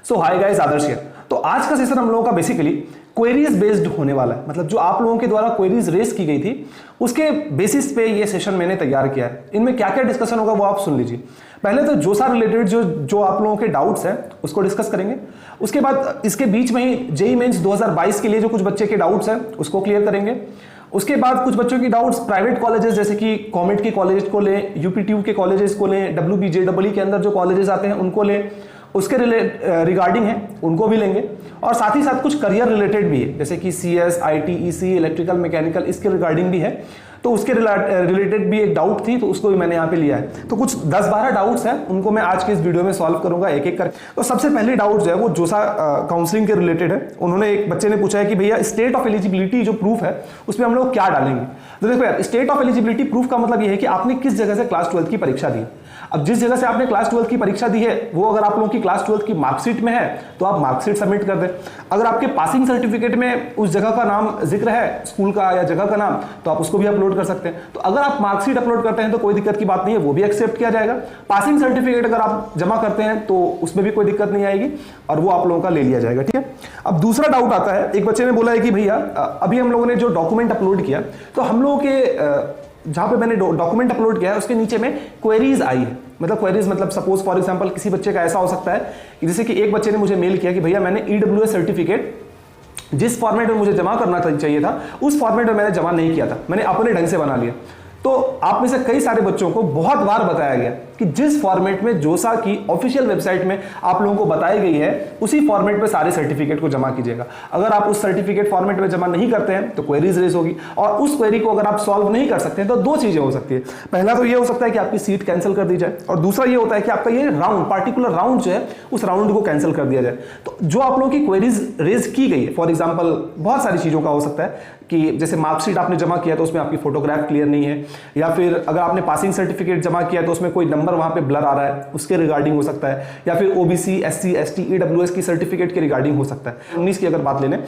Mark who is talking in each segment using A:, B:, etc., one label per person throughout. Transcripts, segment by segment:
A: So hi guys, Adarsh here. तो आज का सेशन हम लोगों का बेसिकली क्वेरीज बेस्ड होने वाला है। मतलब जो आप लोगों के द्वारा क्वेरीज रेस की गई थी उसके बेसिस पे ये सेशन मैंने तैयार किया है। इनमें क्या क्या डिस्कशन होगा वो आप सुन लीजिए। पहले तो जोसा रिलेटेड जो आप लोगों के डाउट्स हैं उसको डिस्कस करेंगे। उसके बाद इसके बीच में ही जेईई मेंस 2022 के लिए जो कुछ बच्चे के डाउट्स हैं उसको क्लियर करेंगे। उसके बाद कुछ बच्चों की डाउट्स प्राइवेट कॉलेजेस जैसे कि कॉमेट के कॉलेज को लें, यूपीट्यूब के कॉलेजेस को लें, WBJEE के अंदर जो कॉलेजेस आते हैं उनको लें, उसके रिगार्डिंग है उनको भी लेंगे। और साथ ही साथ कुछ करियर रिलेटेड भी है जैसे कि CS, IT, EC, electrical, mechanical, इसके रिगार्डिंग भी है। तो उसके रिलेटेड भी एक डाउट थी तो उसको भी मैंने यहाँ पे लिया है। तो कुछ 10-12 डाउट्स हैं, उनको मैं आज के इस वीडियो में सॉल्व करूंगा एक एक कर। तो सबसे पहले डाउट जो है वो जोसा काउंसलिंग के रिलेटेड है। उन्होंने एक बच्चे ने पूछा है कि भैया स्टेट ऑफ एलिजिबिलिटी जो प्रूफ है उसमें हम लोग क्या डालेंगे। तो देखो यार, स्टेट ऑफ एलिजिबिलिटी प्रूफ का मतलब ये है कि आपने किस जगह से क्लास 12 की परीक्षा दी। अब जिस जगह से आपने क्लास 12 की परीक्षा दी है वो अगर आप लोगों की क्लास 12 की मार्कशीट में है तो आप मार्कशीट सबमिट कर दें। अगर आपके पासिंग सर्टिफिकेट में उस जगह का नाम जिक्र है, स्कूल का या जगह का नाम, तो आप उसको भी अपलोड कर सकते हैं। तो अगर आप मार्कशीट अपलोड करते हैं तो कोई दिक्कत की बात नहीं है, वो भी एक्सेप्ट किया जाएगा। पासिंग सर्टिफिकेट अगर आप जमा करते हैं तो उसमें भी कोई दिक्कत नहीं आएगी और वो आप लोगों का ले लिया जाएगा। ठीक है। अब दूसरा डाउट आता है, एक बच्चे ने बोला है कि भैया अभी हम लोगों ने जो डॉक्यूमेंट अपलोड किया तो हम लोगों के जहां पे मैंने डॉक्यूमेंट अपलोड किया है उसके नीचे में क्वेरीज आई है। मतलब क्वेरीज मतलब सपोज फॉर एग्जांपल किसी बच्चे का ऐसा हो सकता है कि जैसे कि एक बच्चे ने मुझे मेल किया कि भैया मैंने EWS सर्टिफिकेट जिस फॉर्मेट में मुझे जमा करना चाहिए था उस फॉर्मेट में मैंने जमा नहीं किया था, मैंने अपने ढंग से बना लिया। तो आप में से कई सारे बच्चों को बहुत बार बताया गया कि जिस फॉर्मेट में जोसा की ऑफिशियल वेबसाइट में आप लोगों को बताई गई है उसी फॉर्मेट में सारे सर्टिफिकेट को जमा कीजिएगा। अगर आप उस सर्टिफिकेट फॉर्मेट में जमा नहीं करते हैं तो क्वेरीज रेज होगी और उस क्वेरी को अगर आप सॉल्व नहीं कर सकते हैं तो दो चीजें हो सकती है। पहला तो ये हो सकता है कि आपकी सीट कैंसिल कर दी जाए और दूसरा ये होता है कि आपका ये राउंड पार्टिकुलर राउंड जो है उस राउंड को कैंसिल कर दिया जाए। तो जो आप लोगों की क्वेरीज रेज की गई है, फॉर एग्जाम्पल बहुत सारी चीजों का हो सकता है कि जैसे मार्कशीट आपने जमा किया तो उसमें आपकी फोटोग्राफ क्लियर नहीं है, या फिर अगर आपने पासिंग सर्टिफिकेट जमा किया तो उसमें कोई नंबर वहां पे ब्लर आ रहा है उसके रिगार्डिंग हो सकता है, या फिर OBC, SC, ST, EWS की सर्टिफिकेट के रिगार्डिंग हो सकता है। 19 की अगर बात ले लें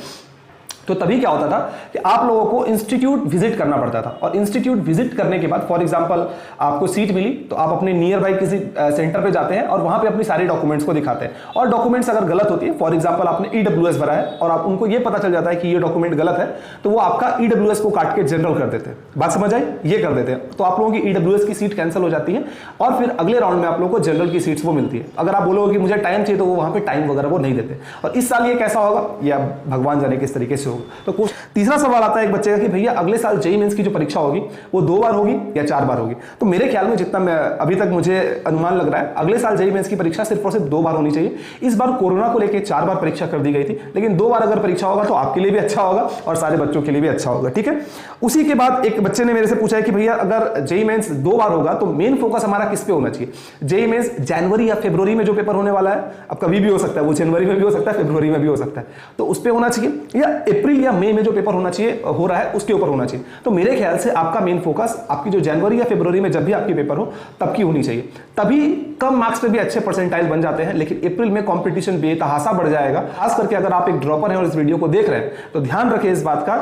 A: तो तभी क्या होता था कि आप लोगों को इंस्टीट्यूट विजिट करना पड़ता था और इंस्टीट्यूट विजिट करने के बाद फॉर एग्जांपल आपको सीट मिली तो आप अपने नियर बाई किसी सेंटर पे जाते हैं और वहां पे अपनी सारी डॉक्यूमेंट्स को दिखाते हैं। और डॉक्यूमेंट्स अगर गलत होती है, फॉर एग्जांपल आपने EWS भरा है और आप उनको ये पता चल जाता है कि ये डॉक्यूमेंट गलत है, तो वो आपका EWS को काट के जनरल कर देते हैं। बात समझ आई? ये कर देते हैं तो आप लोगों की EWS की सीट कैंसिल हो जाती है और फिर अगले राउंड में आप लोगों को जनरल की सीट्स वो मिलती है। अगर आप बोलोगे कि मुझे टाइम चाहिए तो वो वहां पे टाइम वगैरह वो नहीं देते। और इस साल ये कैसा होगा ये आप भगवान जाने किस तरीके से होगा। तो तीसरा सवाल आता है एक बच्चे का कि भैया अगले साल जेईई मेंस की जो परीक्षा होगी वो 2 बार होगी या 4 बार होगी। तो मेरे ख्याल में जितना मैं अभी तक मुझे अनुमान लग रहा है अगले साल जेईई मेंस की परीक्षा सिर्फ और सिर्फ 2 बार होनी चाहिए। इस बार कोरोना को लेकर 4 बार परीक्षा कर दी गई थी, लेकिन 2 बार अगर परीक्षा होगा तो आपके लिए भी अच्छा होगा और सारे बच्चों के लिए भी अच्छा होगा। ठीक है। उसी के बाद एक बच्चे ने मेरे से पूछा है कि भैया अगर जेईई मेंस 2 बार होगा तो मेन फोकस हमारा किस पे होना चाहिए। जेईई मेंस जनवरी या फरवरी में जो पेपर होने वाला है, अब कभी भी हो सकता है, वो जनवरी में भी हो सकता है, फरवरी में भी हो सकता है, तो उस पर होना चाहिए, या अप्रैल या मई में जो पेपर होना चाहिए हो रहा है उसके ऊपर होना चाहिए। तो मेरे ख्याल से आपका मेन फोकस आपकी जो जनवरी या फरवरी में जब भी आपकी पेपर हो तब की होनी चाहिए। तभी कम मार्क्स पे भी अच्छे परसेंटाइल बन जाते हैं, लेकिन अप्रैल में कंपटीशन बेतहासा बढ़ जाएगा। खास करके अगर आप एक ड्रॉपर हैं और इस वीडियो को देख रहे हैं तो ध्यान रखें इस बात का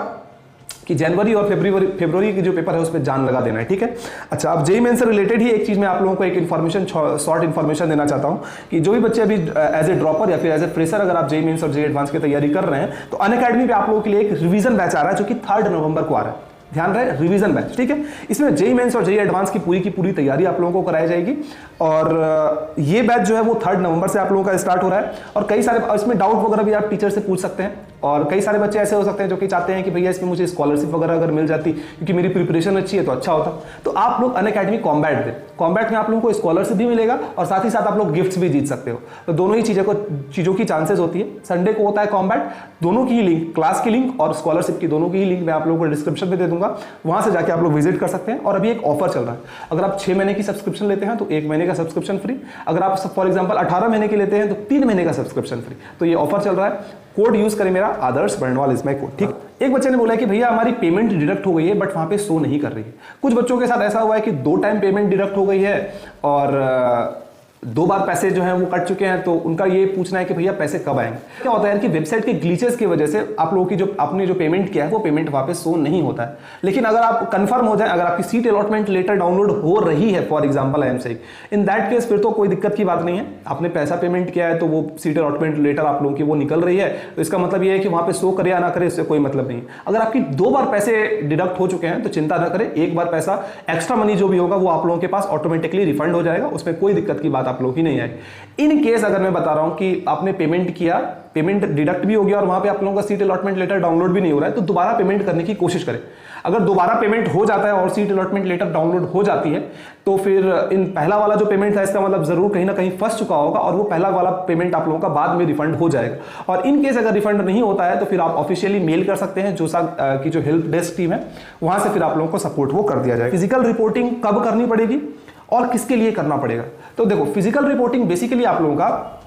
A: कि जनवरी और फरवरी की जो पेपर है उस पर जान लगा देना है। ठीक है। अच्छा, अब जेईई मेंस से रिलेटेड ही एक चीज मैं आप लोगों को एक इन्फॉर्मेशन, शॉर्ट इन्फॉर्मेशन देना चाहता हूं कि जो भी बच्चे अभी एज ए ड्रॉपर या फिर एज ए फ्रेशर अगर आप जेईई मेंस और जेईई एडवांस की तैयारी कर रहे हैं तो अनअकैडमी पे आप लोगों के लिए एक रिवीजन बैच आ रहा है जो कि 3 नवंबर को आ रहा है। ध्यान रहे, रिवीजन बैच। ठीक है। इसमें जेईई मेंस और जेईई एडवांस की पूरी तैयारी आप लोगों को कराई जाएगी और ये बैच जो है वो 3 नवंबर से आप लोगों का स्टार्ट हो रहा है। और कई सारे इसमें डाउट वगैरह भी आप टीचर से पूछ सकते हैं और कई सारे बच्चे ऐसे हो सकते हैं जो कि चाहते हैं कि भैया इसमें मुझे स्कॉलरशिप वगैरह अगर मिल जाती क्योंकि मेरी प्रिपरेशन अच्छी है तो अच्छा होता। तो आप लोग अनअकैडमी कॉम्बैट दें। कॉम्बैट में आप लोगों को स्कॉलरशिप भी मिलेगा और साथ ही साथ आप लोग गिफ्ट्स भी जीत सकते हो। तो दोनों ही चीजों की चांसेस होती है। संडे को होता है कॉम्बैट, दोनों की ही लिंक, क्लास की लिंक और स्कॉलरशिप की दोनों की ही लिंक मैं आप लोगों को डिस्क्रिप्शन में दे दूंगा, वहां से जाके आप लोग विजिट कर सकते हैं। और अभी एक ऑफर चल रहा है, अगर आप 6 महीने की सब्सक्रिप्शन लेते हैं तो 1 महीने का सब्सक्रिप्शन फ्री, अगर आप फॉर एग्जाम्पल 18 महीने के लेते हैं तो 3 महीने का सब्सक्रिप्शन फ्री। तो ये ऑफर चल रहा है। कोड यूज करें मेरा आदर्श बर्नवाल इज माय कोड। ठीक। एक बच्चे ने बोला कि भैया हमारी पेमेंट डिडक्ट हो गई है बट वहां पे शो नहीं कर रही है। कुछ बच्चों के साथ ऐसा हुआ है कि 2 टाइम पेमेंट डिडक्ट हो गई है और 2 बार पैसे जो हैं वो कट चुके हैं, तो उनका ये पूछना है कि भैया पैसे कब आएंगे। क्या होता है कि वेबसाइट के ग्लिचेस की वजह से आप लोगों की जो आपने जो पेमेंट किया है वो पेमेंट वापस शो नहीं होता है। लेकिन अगर आप कंफर्म हो जाए, अगर आपकी सीट अलॉटमेंट लेटर डाउनलोड हो रही है, for example I am saying, in that case फिर तो कोई दिक्कत की बात नहीं है। आपने पैसा पेमेंट किया है तो वो सीट अलॉटमेंट लेटर आप लोगों की वो निकल रही है, तो इसका मतलब ये है कि वहां पे शो करे या ना करे इससे कोई मतलब नहीं है। अगर आपकी 2 बार पैसे डिडक्ट हो चुके हैं तो चिंता ना करें, एक बार पैसा एक्स्ट्रा मनी जो भी होगा वो आप लोगों के पास ऑटोमेटिकली रिफंड हो जाएगा, उसमें कोई दिक्कत की बात आप लोगों की नहीं आएगी। इन केस अगर मैं बता रहा हूं कि आपने पेमेंट किया, पेमेंट डिडक्ट भी हो गया और वहां पे आप लोगों का सीट अलॉटमेंट लेटर डाउनलोड भी नहीं हो रहा है, तो दोबारा पेमेंट करने की कोशिश करें। अगर दोबारा पेमेंट हो जाता है और सीट अलॉटमेंट लेटर डाउनलोड हो जाती है तो फिर इन पहला वाला जो पेमेंट था इसका मतलब जरूर कहीं ना कहीं फंस चुका होगा और वो पहला वाला पेमेंट आप लोगों का बाद में रिफंड हो जाएगा। और इन केस अगर रिफंड नहीं होता है तो फिर आप ऑफिशियली मेल कर सकते हैं जोसा की जो हेल्प डेस्क टीम है, वहां से फिर आप लोगों को सपोर्ट वो कर दिया जाएगा। फिजिकल रिपोर्टिंग कब करनी पड़ेगी और किसके लिए करना पड़ेगा? तो देखो, फिजिकल रिपोर्टिंग बेसिकली आप लोगों का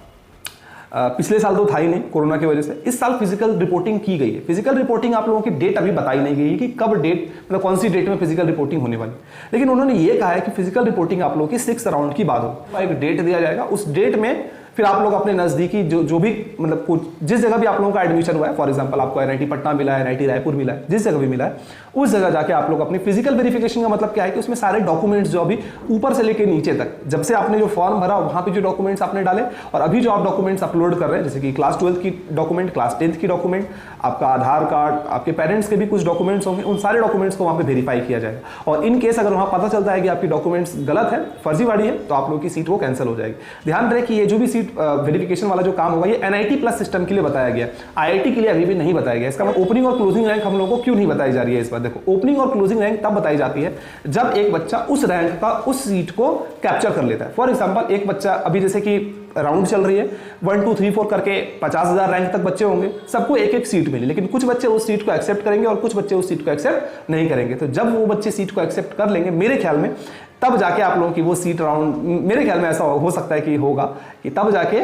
A: पिछले साल तो था ही नहीं कोरोना की वजह से, इस साल फिजिकल रिपोर्टिंग की गई है। फिजिकल रिपोर्टिंग आप लोगों की डेट अभी बताई नहीं गई है कि कब डेट, मतलब कौन सी डेट में फिजिकल रिपोर्टिंग होने वाली, लेकिन उन्होंने ये कहा है कि फिजिकल रिपोर्टिंग आप लोगों की 6 राउंड की बात होगी। एक डेट दिया जाएगा, उस डेट में फिर आप लोग अपने नजदीकी जो भी मतलब जिस जगह भी आप लोगों का एडमिशन हुआ है, फॉर एग्जांपल आपको एनआईटी पटना मिला है, एनआईटी रायपुर मिला है, जिस जगह भी मिला है उस जगह जाके आप लोग अपनी फिजिकल वेरिफिकेशन का मतलब क्या है कि उसमें सारे डॉक्यूमेंट्स जो अभी ऊपर से लेके नीचे तक, जब से आपने जो फॉर्म भरा वहां पे जो डॉक्यूमेंट्स आपने डाले और अभी जो आप डॉक्यूमेंट्स अपलोड कर रहे हैं, जैसे कि क्लास 12 की डॉक्यूमेंट, क्लास 10 की डॉक्यूमेंट, आपका आधार कार्ड, आपके पेरेंट्स के भी कुछ डॉक्यूमेंट्स होंगे, उन सारे डॉक्यूमेंट्स को वहां पे वेरीफाई किया जाएगा। और इन केस अगर वहां पता चलता है कि आपकी डॉक्यूमेंट्स गलत है, फर्जीवाड़ी है, तो आप लोग की सीट वो कैंसिल हो जाएगी। ध्यान रहे कि ये जो भी सीट वेरिफिकेशन वाला जो काम होगा ये एनआईटी प्लस सिस्टम के लिए बताया गया, आईआईटी के लिए अभी भी नहीं बताया गया। इसका मतलब ओपनिंग और क्लोजिंग रैंक हम लोगों को क्यों नहीं बताई जा रही है इस बार? देखो, ओपनिंग और क्लोजिंग रैंक तब बताई जाती है जब एक बच्चा उस रैंक का उस सीट को कैप्चर कर लेता है। फॉर एग्जांपल एक बच्चा, अभी जैसे कि राउंड चल रही है 1 2 3 4 करके 50,000 रैंक तक बच्चे होंगे, सबको एक एक सीट मिली, लेकिन कुछ बच्चे उस सीट को एक्सेप्ट करेंगे और कुछ बच्चे उस सीट को एक्सेप्ट नहीं करेंगे। तो जब वो बच्चे सीट को एक्सेप्ट कर लेंगे, मेरे ख्याल में तब जाके आप लोगों की वो सीट राउंड, मेरे ख्याल में ऐसा हो सकता है कि होगा कि तब जाके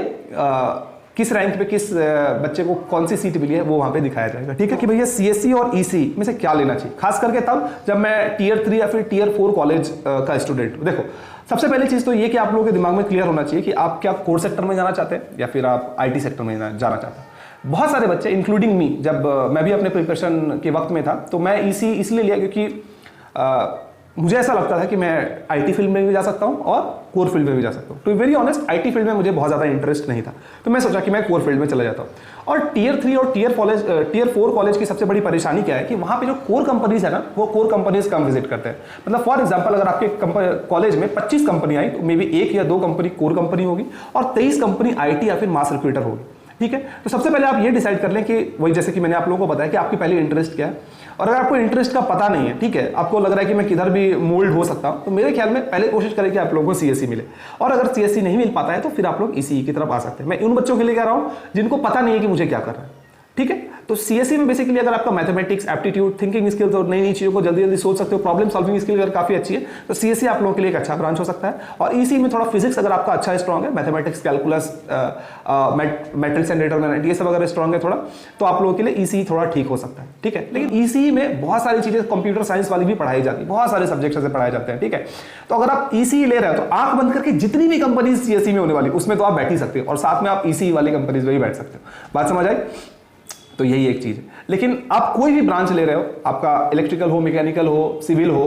A: किस रैंक पे किस बच्चे को कौन सी सीट मिली है वो वहां पे दिखाया जाएगा। ठीक है कि भैया सीएससी और ईसी में से क्या लेना चाहिए, खास करके तब जब मैं टियर 3 या फिर टियर 4 कॉलेज का स्टूडेंट हूं। देखो, सबसे पहली चीज तो ये कि आप लोगों के दिमाग में क्लियर होना चाहिए कि आप क्या कोर सेक्टर में जाना चाहते हैं या फिर आप आईटी सेक्टर में जाना चाहते हैं। बहुत सारे बच्चे इंक्लूडिंग मी, जब मैं भी अपने प्रिपरेशन के वक्त में था तो मैं ईसी इसलिए लिया क्योंकि मुझे ऐसा लगता था कि मैं आईटी फील्ड में भी जा सकता हूं और कोर फील्ड में भी जा सकता हूं। To be very honest, IT field में मुझे बहुत ज़्यादा इंटरेस्ट नहीं था, तो मैं सोचा कि मैं कोर फील्ड में चला जाता हूं। और टियर 3 और टियर 4 कॉलेज की सबसे बड़ी परेशानी क्या है कि वहां पे जो कोर कंपनीज है ना, वो कोर कंपनीज कम विजिट करते हैं। मतलब फॉर एग्जाम्पल, अगर आपके कॉलेज में 25 कंपनी आई तो मे बी 1 या 2 कंपनी कोर कंपनी होगी और 23 कंपनी आईटी या फिर मास रिक्रूटर होगी। ठीक है, तो सबसे पहले आप ये डिसाइड कर लें कि वही, जैसे कि मैंने आप लोगों को बताया कि आपकी पहली इंटरेस्ट क्या है। और अगर आपको इंटरेस्ट का पता नहीं है, ठीक है, आपको लग रहा है कि मैं किधर भी मोल्ड हो सकता हूं, तो मेरे ख्याल में पहले कोशिश करें कि आप लोगों को सीएससी मिले। और अगर सीएससी नहीं मिल पाता है तो फिर आप लोग ईसीई की तरफ आ सकते हैं। मैं उन बच्चों के लिए कह रहा हूं जिनको पता नहीं है कि मुझे क्या करना है। ठीक है, तो सीएससी में बेसिकली अगर आपका मैथमेटिक्स, एप्टीट्यूड, थिंकिंग स्किल्स और नई नई चीज़ों को जल्दी जल्दी सोच सकते हो, प्रॉब्लम सॉल्विंग स्किल अगर काफ़ी अच्छी है तो सीएससी आप लोगों के लिए एक अच्छा ब्रांच हो सकता है। और ईसी में थोड़ा फिजिक्स अगर आपका अच्छा स्ट्रॉन्ग है, mathematics, calculus, matrix and determinant, ये सब अगर स्ट्रॉन्ग है थोड़ा, तो आप लोगों के लिए ईसी थोड़ा ठीक हो सकता है। ठीक है, लेकिन ईसी में बहुत सारी चीज़ें कंप्यूटर साइंस वाली भी पढ़ाई जाती है, बहुत सारे सब्जेक्ट्स ऐसे पढ़ाए जाते हैं। ठीक है, तो अगर आप ईसी ले रहे हो तो आंख बंद करके जितनी भी कंपनीज सीएससी में होने वाली उसमें तो आप बैठ ही सकते हो और साथ में आप ईसी वाली कंपनीज में भी बैठ सकते हो। बात समझ आई? तो यही एक चीज है। लेकिन आप कोई भी ब्रांच ले रहे हो, आपका इलेक्ट्रिकल हो, मैकेनिकल हो, सिविल हो,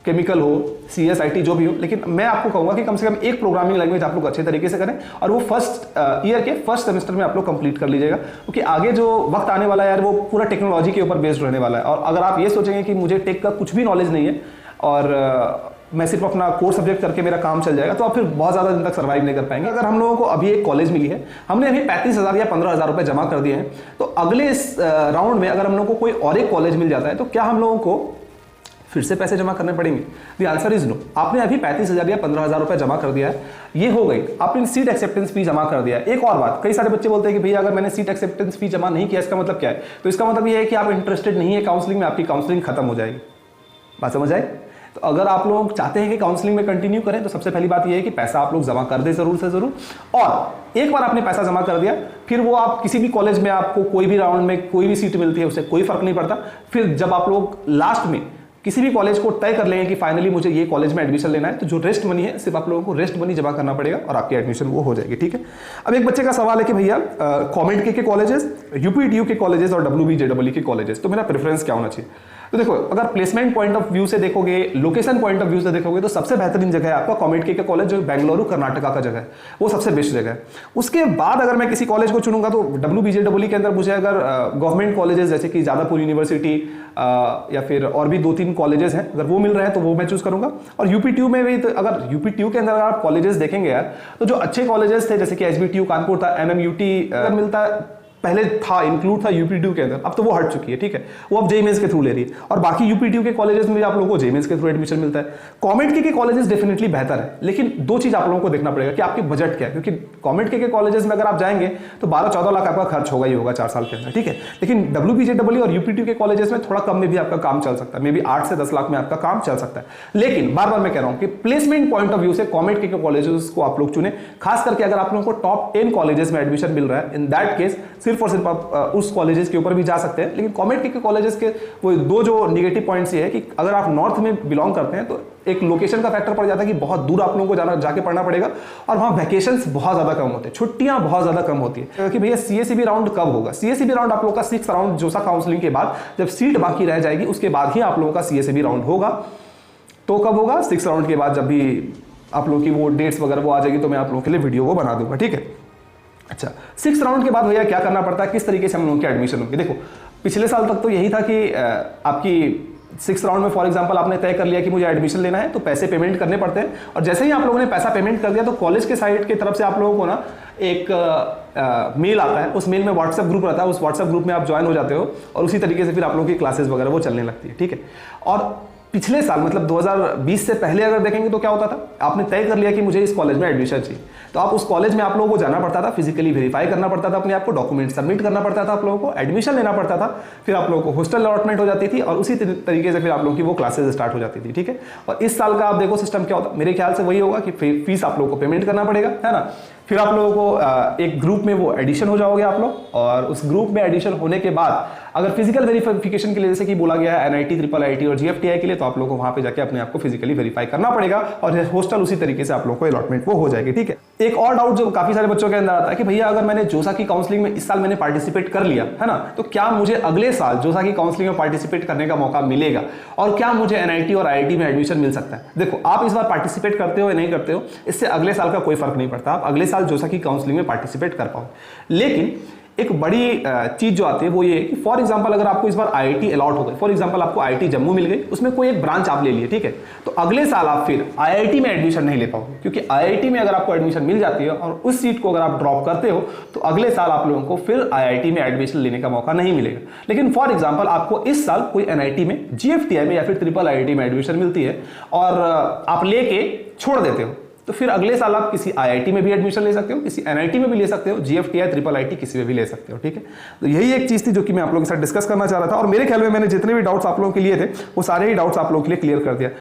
A: केमिकल हो, सीएस, आईटी जो भी हो, लेकिन मैं आपको कहूंगा कि कम से कम एक प्रोग्रामिंग लैंग्वेज आप लोग अच्छे तरीके से करें और वो फर्स्ट ईयर के फर्स्ट सेमेस्टर में आप लोग कंप्लीट कर लीजिएगा, क्योंकि आगे जो वक्त आने वाला है यार वो पूरा टेक्नोलॉजी के ऊपर बेस्ड रहने वाला है। और अगर आप ये सोचेंगे कि मुझे टेक का कुछ भी नॉलेज नहीं है और मैं सिर्फ अपना कोर सब्जेक्ट करके मेरा काम चल जाएगा, तो आप फिर बहुत ज़्यादा दिन तक सर्वाइव नहीं कर पाएंगे। अगर हम लोगों को अभी एक कॉलेज मिली है, हमने अभी 35,000 या 15,000 रुपये जमा कर दिए हैं, तो अगले राउंड में अगर हम लोगों को कोई और एक कॉलेज मिल जाता है तो क्या हम लोगों को फिर से पैसे जमा करने पड़ेंगे? The answer is no. आपने अभी 35,000 या 15,000 रुपये जमा कर दिया है, ये हो गई, आपने सीट एक्सेप्टेंस फी जमा कर दिया है। एक और बात, कई सारे बच्चे बोलते हैं कि भैया अगर मैंने सीट एक्सेप्टेंस फी जमा नहीं किया इसका मतलब क्या है? तो इसका मतलब ये है कि आप इंटरेस्टेड नहीं है काउंसलिंग में, आपकी काउंसलिंग खत्म हो जाएगी। बात समझ आए? तो अगर आप लोग चाहते हैं कि काउंसलिंग में कंटिन्यू करें तो सबसे पहली बात यह है कि पैसा आप लोग जमा कर दें जरूर से जरूर। और एक बार आपने पैसा जमा कर दिया, फिर वो आप किसी भी कॉलेज में आपको कोई भी राउंड में कोई भी सीट मिलती है उससे कोई फर्क नहीं पड़ता। फिर जब आप लोग लास्ट में किसी भी कॉलेज को तय कर लेंगे कि फाइनली मुझे ये कॉलेज में एडमिशन लेना है, तो जो रेस्ट मनी है सिर्फ आप लोगों को रेस्ट मनी जमा करना पड़ेगा और आपकी एडमिशन वो हो जाएगी। ठीक है, अब एक बच्चे का सवाल है कि भैया कॉमेंट के कॉलेजेस, यूपीटीयू के कॉलेजेस और डब्ल्यूबीजेडब्ल्यू के कॉलेजेस, तो मेरा प्रेफरेंस क्या होना चाहिए? तो देखो, अगर प्लेसमेंट पॉइंट ऑफ व्यू से देखोगे, लोकेशन पॉइंट ऑफ व्यू से देखोगे, तो सबसे बेहतरीन जगह है आपका कॉमेट के कॉलेज, जो बेंगलुरु कर्नाटका का जगह है, वो सबसे बेस्ट जगह है। उसके बाद अगर मैं किसी कॉलेज को चुनूंगा तो डब्ल्यूबीजेडब्ल्यू के अंदर मुझे अगर गवर्नमेंट कॉलेजेस जैसे कि जादवपुर यूनिवर्सिटी या फिर और भी 2-3 कॉलेजेस हैं, अगर वो मिल रहे हैं तो वो मैं चूज करूंगा। और यूपीटीयू में भी, तो अगर यूपीटीयू के अंदर अगर आप कॉलेजेस देखेंगे यार, तो जो अच्छे कॉलेजेस थे जैसे कि एसबीटीयू कानपुर था, एमएमयूटी मिलता है, पहले था, इंक्लूड था यूपीटीयू के अंदर, अब तो वो हट चुकी है। ठीक है, वो अब जेईमेंस के थ्रू ले रही है, और बाकी यूपीटीयू के कॉलेजेस में भी आप लोगों को जेईमेंस के थ्रू एडमिशन मिलता है। कॉमेट के कॉलेजेस डेफिनेटली बेहतर है, लेकिन दो चीज आप लोगों को देखना पड़ेगा कि आपकी बजट क्या है, क्योंकि कॉमेट के कॉलेजेस में अगर आप जाएंगे तो 12-14 लाख आपका खर्च होगा ही होगा 4 साल के अंदर। ठीक है, लेकिन डब्ल्यूबीजेडब्ल्यू और यूपीटीयू के कॉलेजेस में थोड़ा कम में भी आपका काम चल सकता है, मे बी 8 से 10 लाख में आपका काम चल सकता है। लेकिन बार बार मैं कह रहा हूं कि प्लेसमेंट पॉइंट ऑफ व्यू से कॉमेट के कॉलेजेस को आप लोग चुने, खास करके अगर आप लोगों को टॉप 10 कॉलेजेस में एडमिशन मिल रहा है, इन दैट केस सिर्फ और सिर्फ आप उस कॉलेजेस के ऊपर भी जा सकते हैं। लेकिन कॉमेट के कॉलेजेस के वो दो जो नेगेटिव पॉइंट्स ये है कि अगर आप नॉर्थ में बिलोंग करते हैं तो एक लोकेशन का फैक्टर पड़ जाता है कि बहुत दूर आप लोगों को जाके पढ़ना पड़ेगा, और वहां वैकेशंस बहुत ज्यादा कम होते हैं, छुट्टियां बहुत ज्यादा कम होती है। कि भैया सीएसईबी राउंड कब होगा? सीएसईबी राउंड आप लोगों का 6th राउंड जोसा काउंसलिंग के बाद, जब सीट बाकी रह जाएगी उसके बाद ही आप लोगों का सीएसईबी राउंड होगा। तो कब होगा? 6th राउंड के बाद, जब भी आप लोगों की वो डेट्स वगैरह वो आ जाएगी तो मैं आप लोगों के लिए वीडियो वो बना दूंगा। ठीक है, अच्छा, 6th राउंड के बाद भैया क्या करना पड़ता है, किस तरीके से हम लोगों की एडमिशन होगी? देखो, पिछले साल तक तो यही था कि आपकी 6th राउंड में फॉर एग्जांपल आपने तय कर लिया कि मुझे एडमिशन लेना है, तो पैसे पेमेंट करने पड़ते हैं, और जैसे ही आप लोगों ने पैसा पेमेंट कर दिया तो कॉलेज के साइड की तरफ से आप लोगों को ना एक मेल आता है, उस मेल में व्हाट्सएप ग्रुप रहता है, उस व्हाट्सएप ग्रुप में आप ज्वाइन हो जाते हो, और उसी तरीके से फिर आप लोगों की क्लासेस वगैरह वो चलने लगती है। ठीक है, और पिछले साल मतलब 2020 से पहले अगर देखेंगे तो क्या होता था, आपने तय कर लिया कि मुझे इस कॉलेज में एडमिशन चाहिए, तो आप उस कॉलेज में आप लोगों को जाना पड़ता था, फिजिकली वेरीफाई करना पड़ता था अपने आप को, डॉक्यूमेंट सबमिट करना पड़ता था, आप लोगों को एडमिशन लेना पड़ता था, फिर आप लोगों को हॉस्टल अलॉटमेंट हो जाती थी, और उसी तरीके से फिर आप लोगों की वो क्लासेस स्टार्ट हो जाती थी। ठीक है, और इस साल का आप देखो सिस्टम क्या होता है, मेरे ख्याल से वही होगा कि फीस आप लोगों को पेमेंट करना पड़ेगा, है ना, फिर आप लोगों को एक ग्रुप में वो एडिशन हो जाओगे आप लोग, और उस ग्रुप में एडिशन होने के बाद अगर फिजिकल वेरिफिकेशन के लिए जैसे कि बोला गया है एनआईटी, ट्रिपल आईटी और जीएफटीआई के लिए, तो आप लोगों को वहां पे जाके अपने आप को फिजिकली वेरीफाई करना पड़ेगा, और हॉस्टल उसी तरीके से आप लोगों को अलॉटमेंट वो हो जाएगी। ठीक है, एक और डाउट जो काफी सारे बच्चों के अंदर आता है कि भैया अगर मैंने जोसा की काउंसलिंग में इस साल मैंने पार्टिसिपेट कर लिया है ना, तो क्या मुझे अगले साल जोसा की काउंसलिंग में पार्टिसिपेट करने का मौका मिलेगा, और क्या मुझे एनआईटी और आईआईटी में एडमिशन मिल सकता है? देखो, आप इस बार पार्टिसिपेट करते हो या नहीं करते हो, इससे अगले साल का कोई फर्क नहीं पड़ता, आप अगले साल जोसा की काउंसलिंग में पार्टिसिपेट कर पाओ। लेकिन एक बड़ी चीज जो आती है वो ये है कि फॉर एग्जांपल अगर आपको इस बार आईआईटी अलॉट हो गई, फॉर एग्जांपल आपको आईआईटी जम्मू मिल गई, उसमें कोई एक ब्रांच आप ले लिए, ठीक है, तो अगले साल आप फिर आईआईटी में एडमिशन नहीं ले पाओगे, क्योंकि आईआईटी में अगर आपको एडमिशन मिल जाती है और उस सीट को अगर आप ड्रॉप करते हो तो अगले साल आप लोगों को फिर आईआईटी में एडमिशन लेने का मौका नहीं मिलेगा। लेकिन फॉर एग्जाम्पल आपको इस साल कोई एनआईटी में, जीएफटीआई में या फिर ट्रिपल आईआईटी में एडमिशन मिलती है और आप लेके छोड़ देते हो, तो फिर अगले साल आप किसी आईआईटी में भी एडमिशन ले सकते हो, किसी एनआईटी में भी ले सकते हो, जीएफटीआई, ट्रिपल आईटी किसी में भी ले सकते हो। ठीक है, तो यही एक चीज थी जो कि मैं आप लोगों के साथ डिस्कस करना चाह रहा था, और मेरे ख्याल में मैंने जितने भी डाउट्स आप लोगों के लिए थे वो सारे ही डाउट्स आप लोगों के लिए क्लियर कर दिया।